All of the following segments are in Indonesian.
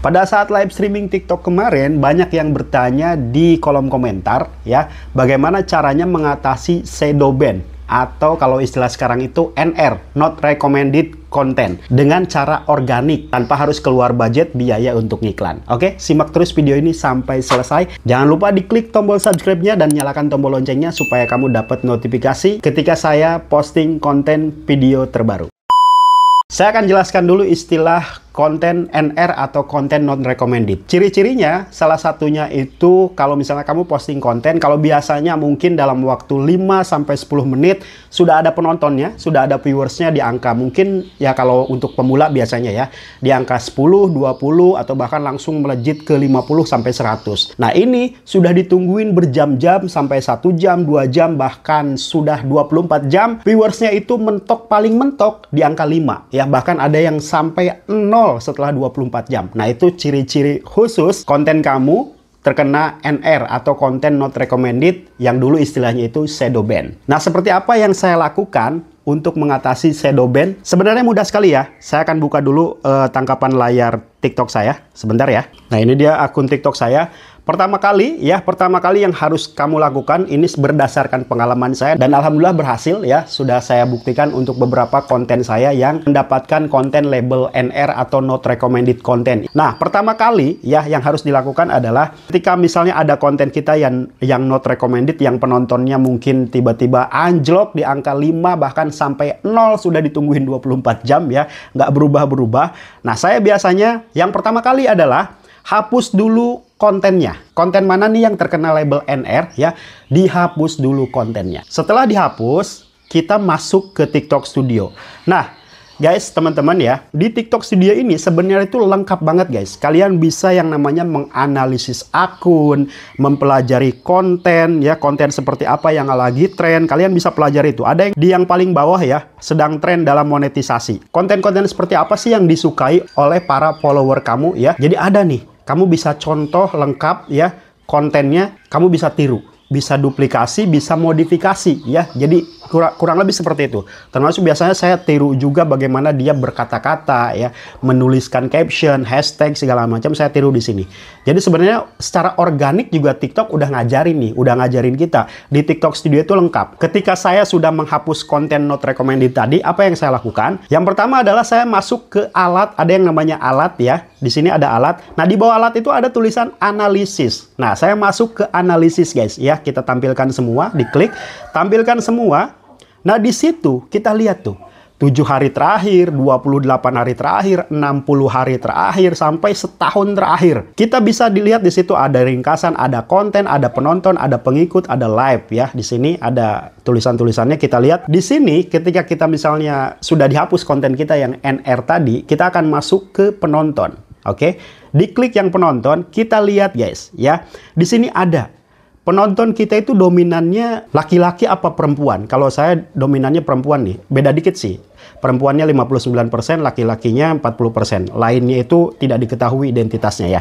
Pada saat live streaming TikTok kemarin, banyak yang bertanya di kolom komentar ya, bagaimana caranya mengatasi shadow ban atau kalau istilah sekarang itu NR, not recommended content, dengan cara organik tanpa harus keluar budget biaya untuk ngiklan. Oke, simak terus video ini sampai selesai. Jangan lupa diklik tombol subscribe-nya dan nyalakan tombol loncengnya supaya kamu dapat notifikasi ketika saya posting konten video terbaru. Saya akan jelaskan dulu istilah konten NR atau konten non recommended. Ciri-cirinya salah satunya itu kalau misalnya kamu posting konten, kalau biasanya mungkin dalam waktu 5-10 menit sudah ada penontonnya, sudah ada viewersnya di angka mungkin ya kalau untuk pemula biasanya ya di angka 10, 20 atau bahkan langsung melejit ke 50-100. Nah, ini sudah ditungguin berjam-jam sampai 1 jam, 2 jam bahkan sudah 24 jam, viewersnya itu mentok, paling mentok di angka 5 ya, bahkan ada yang sampai 0 setelah 24 jam. Nah, itu ciri-ciri khusus konten kamu terkena NR atau konten not recommended yang dulu istilahnya itu shadow ban. Nah, seperti apa yang saya lakukan untuk mengatasi shadow ban? Sebenarnya mudah sekali ya. Saya akan buka dulu tangkapan layar TikTok saya. Sebentar ya. Nah, ini dia akun TikTok saya. Pertama kali yang harus kamu lakukan ini berdasarkan pengalaman saya dan alhamdulillah berhasil ya. Sudah saya buktikan untuk beberapa konten saya yang mendapatkan konten label NR atau not recommended content. Nah, pertama kali ya yang harus dilakukan adalah ketika misalnya ada konten kita yang not recommended, yang penontonnya mungkin tiba-tiba anjlok di angka 5 bahkan sampai 0, sudah ditungguin 24 jam ya, nggak berubah-berubah. Nah, saya biasanya yang pertama kali adalah hapus dulu kontennya. Konten mana nih yang terkena label NR ya, dihapus dulu kontennya. Setelah dihapus, kita masuk ke TikTok Studio. Nah, guys, teman-teman ya, di TikTok Studio ini sebenarnya itu lengkap banget guys. Kalian bisa yang namanya menganalisis akun, mempelajari konten ya, konten seperti apa yang lagi tren. Kalian bisa pelajari itu. Ada yang di yang paling bawah ya, sedang tren dalam monetisasi. Konten-konten seperti apa sih yang disukai oleh para follower kamu ya. Jadi ada nih, kamu bisa contoh lengkap ya, kontennya kamu bisa tiru, bisa duplikasi, bisa modifikasi ya. Jadi kurang lebih seperti itu. Termasuk biasanya saya tiru juga bagaimana dia berkata-kata ya, menuliskan caption, hashtag segala macam saya tiru di sini. Jadi sebenarnya secara organik juga TikTok udah ngajarin kita. Di TikTok Studio itu lengkap. Ketika saya sudah menghapus konten not recommended tadi, apa yang saya lakukan? Yang pertama adalah saya masuk ke alat, ada yang namanya alat ya. Di sini ada alat. Nah, di bawah alat itu ada tulisan analisis. Nah, saya masuk ke analisis guys ya. Kita tampilkan semua, diklik, tampilkan semua. Nah, di situ kita lihat tuh 7 hari terakhir, 28 hari terakhir, 60 hari terakhir, sampai setahun terakhir. Kita bisa dilihat di situ ada ringkasan, ada konten, ada penonton, ada pengikut, ada live ya. Di sini ada tulisan-tulisannya, kita lihat. Di sini ketika kita misalnya sudah dihapus konten kita yang NR tadi, kita akan masuk ke penonton. Oke. Diklik yang penonton, kita lihat guys ya. Di sini ada penonton kita itu dominannya laki-laki apa perempuan? Kalau saya dominannya perempuan nih. Beda dikit sih. Perempuannya 59%, laki-lakinya 40%. Lainnya itu tidak diketahui identitasnya ya.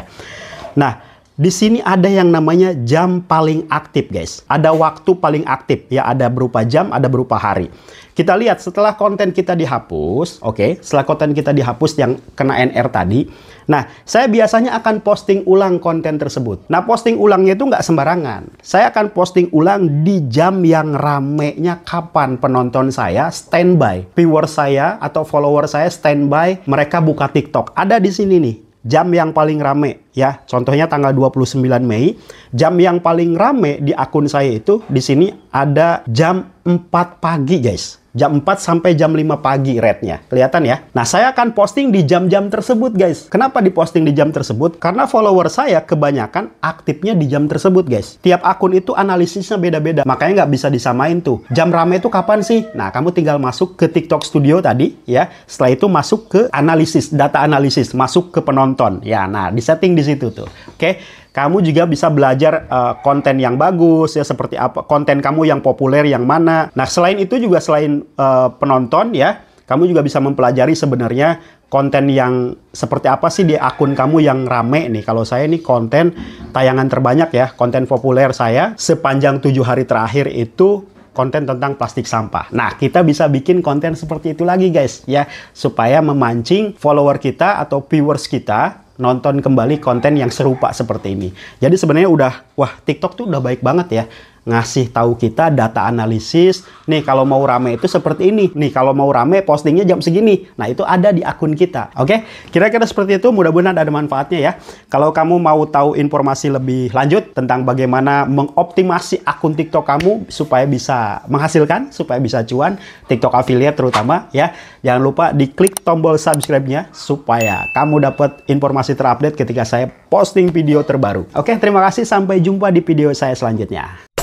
Nah, di sini ada yang namanya jam paling aktif guys. Ada waktu paling aktif ya, ada berupa jam, ada berupa hari. Kita lihat setelah konten kita dihapus, oke, setelah konten kita dihapus yang kena NR tadi. Nah, saya biasanya akan posting ulang konten tersebut. Nah, posting ulangnya itu nggak sembarangan. Saya akan posting ulang di jam yang ramenya kapan penonton saya standby. Viewer saya atau follower saya standby, mereka buka TikTok. Ada di sini nih. Jam yang paling rame ya, contohnya tanggal 29 Mei, jam yang paling rame di akun saya itu di sini ada jam 4 pagi guys. Jam 4 sampai jam 5 pagi rate-nya. Kelihatan ya? Nah, saya akan posting di jam-jam tersebut guys. Kenapa diposting di jam tersebut? Karena follower saya kebanyakan aktifnya di jam tersebut guys. Tiap akun itu analisisnya beda-beda. Makanya nggak bisa disamain tuh. Jam rame itu kapan sih? Nah, kamu tinggal masuk ke TikTok Studio tadi ya. Setelah itu masuk ke analisis, data analisis, masuk ke penonton. Ya, nah disetting di situ tuh. Oke. Kamu juga bisa belajar konten yang bagus ya, seperti apa konten kamu yang populer yang mana. Nah, selain itu juga selain penonton ya, kamu juga bisa mempelajari sebenarnya konten yang seperti apa sih di akun kamu yang rame nih. Kalau saya nih konten tayangan terbanyak ya, konten populer saya sepanjang 7 hari terakhir itu konten tentang plastik sampah. Nah, kita bisa bikin konten seperti itu lagi guys ya, supaya memancing follower kita atau viewers kita nonton kembali konten yang serupa seperti ini. Jadi sebenarnya wah TikTok tuh udah baik banget ya. Ngasih tahu kita data analisis. Nih kalau mau rame itu seperti ini. Nih kalau mau rame postingnya jam segini. Nah itu ada di akun kita. Oke, kira-kira seperti itu. Mudah-mudahan ada manfaatnya ya. Kalau kamu mau tahu informasi lebih lanjut tentang bagaimana mengoptimasi akun TikTok kamu supaya bisa menghasilkan, supaya bisa cuan, TikTok affiliate terutama ya. Jangan lupa diklik tombol subscribe-nya supaya kamu dapat informasi terupdate ketika saya posting video terbaru. Oke, terima kasih. Sampai jumpa di video saya selanjutnya.